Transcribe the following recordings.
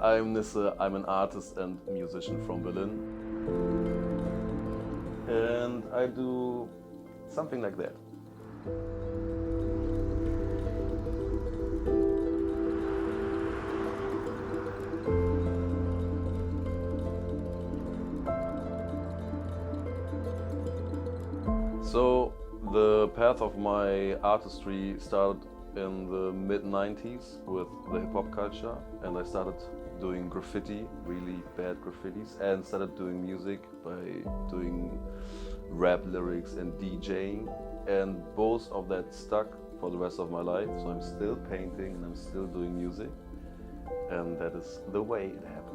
I'm Nisse, I'm an artist and musician from Berlin. And I do something like that. So the path of my artistry started in the mid-90s with the hip-hop culture, and I started doing graffiti, really bad graffitis, and started doing music by doing rap lyrics and DJing, and both of that stuck for the rest of my life. So I'm still painting and I'm still doing music, and that is the way it happened.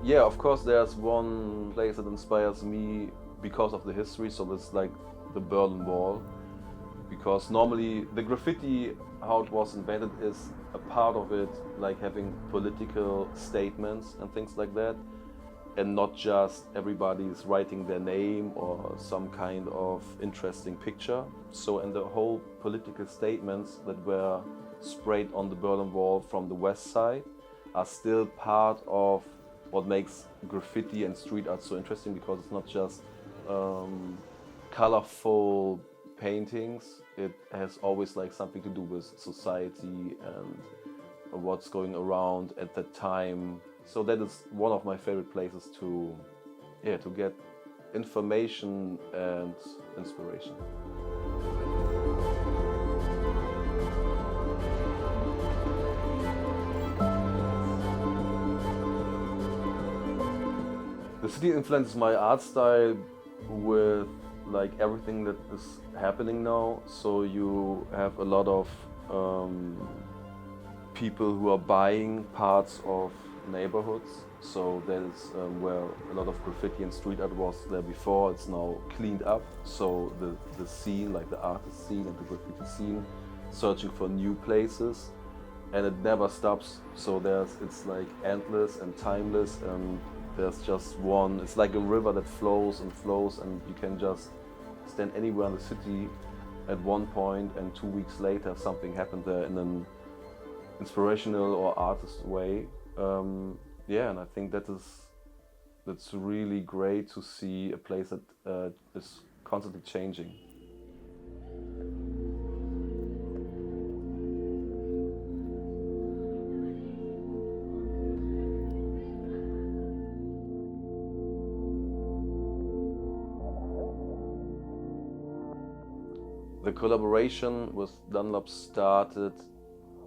Yeah, of course there's one place that inspires me because of the history, so it's like the Berlin Wall. Because normally the graffiti, how it was invented, is a part of it like having political statements and things like that, and not just everybody's writing their name or some kind of interesting picture. So in the whole political statements that were sprayed on the Berlin Wall from the west side are still part of what makes graffiti and street art so interesting, because it's not just colorful paintings. It has always like something to do with society and what's going around at that time. So that is one of my favorite places to get information and inspiration. The city influences my art style with like everything that is happening now. So you have a lot of people who are buying parts of neighborhoods. So that is where a lot of graffiti and street art was there before. It's now cleaned up. So the scene, like the artist scene and the graffiti scene, searching for new places, and it never stops. So it's like endless and timeless, and there's just one. It's like a river that flows and flows, and you can just stand anywhere in the city at one point, and 2 weeks later something happened there in an inspirational or artist way. And I think that's really great to see a place that is constantly changing. The collaboration with Dunlop started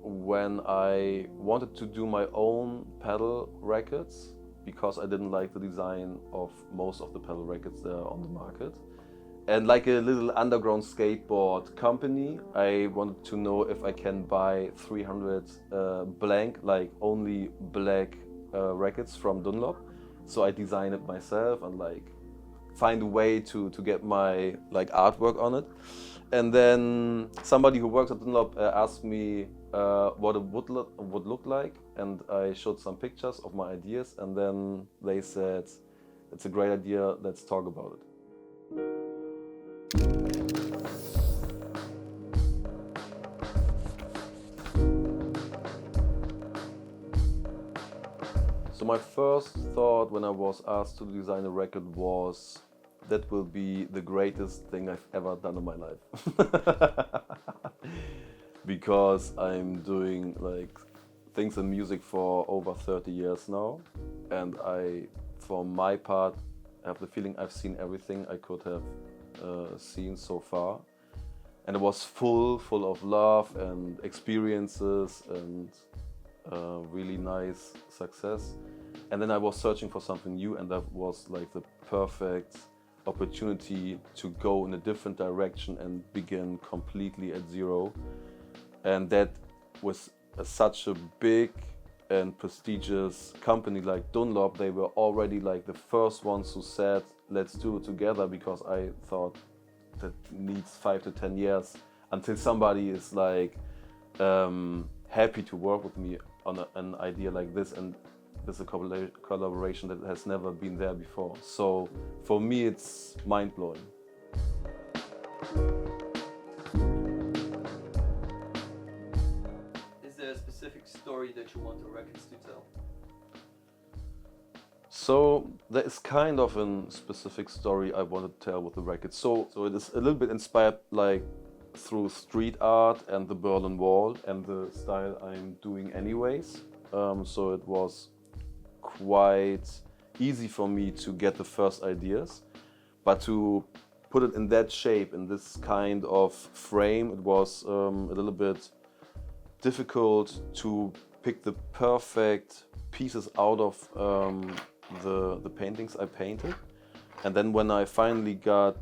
when I wanted to do my own Padel rackets, because I didn't like the design of most of the Padel rackets that are on the market. And like a little underground skateboard company, I wanted to know if I can buy 300 blank, like only black rackets from Dunlop. So I designed it myself and like find a way to get my like artwork on it. And then somebody who works at Dunlop asked me what it would look like, and I showed some pictures of my ideas, and then they said, "It's a great idea, let's talk about it." So my first thought when I was asked to design a racket was, that will be the greatest thing I've ever done in my life. Because I'm doing like things in music for over 30 years now, and I, for my part, have the feeling I've seen everything I could have seen so far. And it was full of love and experiences and really nice success. And then I was searching for something new, and that was like the perfect opportunity to go in a different direction and begin completely at zero. And that was such a big and prestigious company like Dunlop. They were already like the first ones who said, let's do it together, because I thought that needs 5 to 10 years until somebody is like happy to work with me on an idea like this. And there's a collaboration that has never been there before. So for me, it's mind-blowing. story that you want the rackets to tell? So there is kind of a specific story I want to tell with the racket. So it is a little bit inspired like through street art and the Berlin Wall and the style I'm doing anyways. So it was quite easy for me to get the first ideas, but to put it in that shape, in this kind of frame, it was a little bit difficult to pick the perfect pieces out of the paintings I painted. And then when I finally got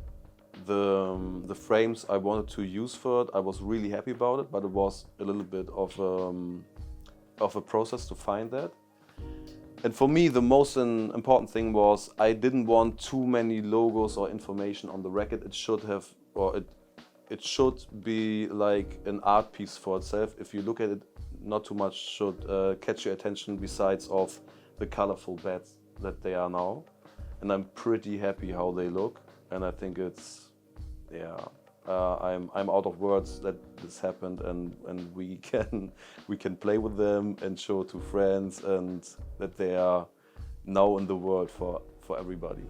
the frames I wanted to use for it, I was really happy about it, but it was a little bit of a process to find that. And for me, the most important thing was I didn't want too many logos or information on the racket. It should have, or it should be like an art piece for itself. If you look at it, not too much should catch your attention besides of the colorful beds that they are now. And I'm pretty happy how they look. And I think it's, yeah, I'm out of words that this happened, and we can play with them and show to friends, and that they are now in the world for everybody.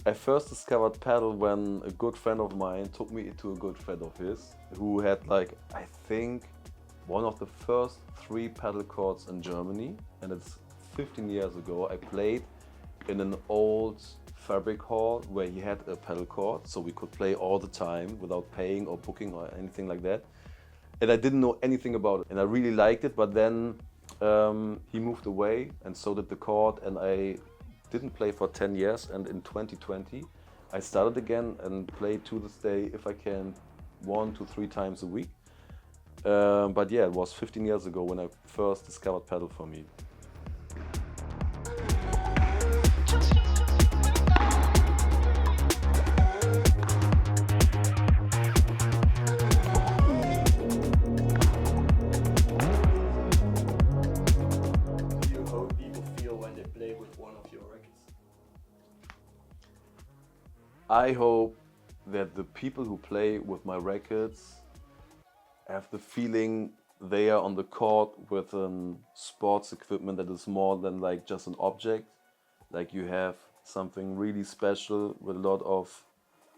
I first discovered Padel when a good friend of mine took me to a good friend of his who had, like, I think one of the first 3 paddle courts in Germany, and it's 15 years ago. I played in an old fabric hall where he had a paddle court, so we could play all the time without paying or booking or anything like that. And I didn't know anything about it, and I really liked it, but then he moved away, and so did the court, and I didn't play for 10 years, and in 2020 I started again and play to this day, if I can, 1 to 3 times a week. But yeah, it was 15 years ago when I first discovered Padel for me. I hope that the people who play with my rackets have the feeling they are on the court with sports equipment that is more than like just an object. Like you have something really special with a lot of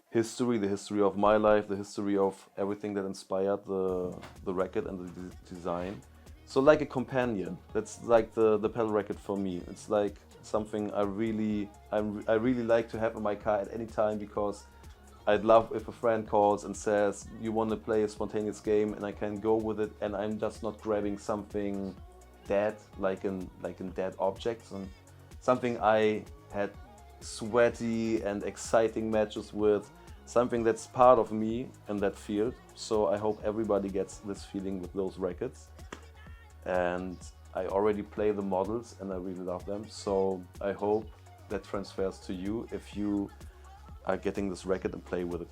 history, the history of my life, the history of everything that inspired the racket and the design. So like a companion. That's like the pedal racket for me. It's like something I really like to have in my car at any time, because I'd love if a friend calls and says, you want to play a spontaneous game, and I can go with it, and I'm just not grabbing something dead, like in dead objects, and something I had sweaty and exciting matches with, something that's part of me in that field. So I hope everybody gets this feeling with those rackets. And I already play the models and I really love them, so I hope that transfers to you if you are getting this racket and play with it.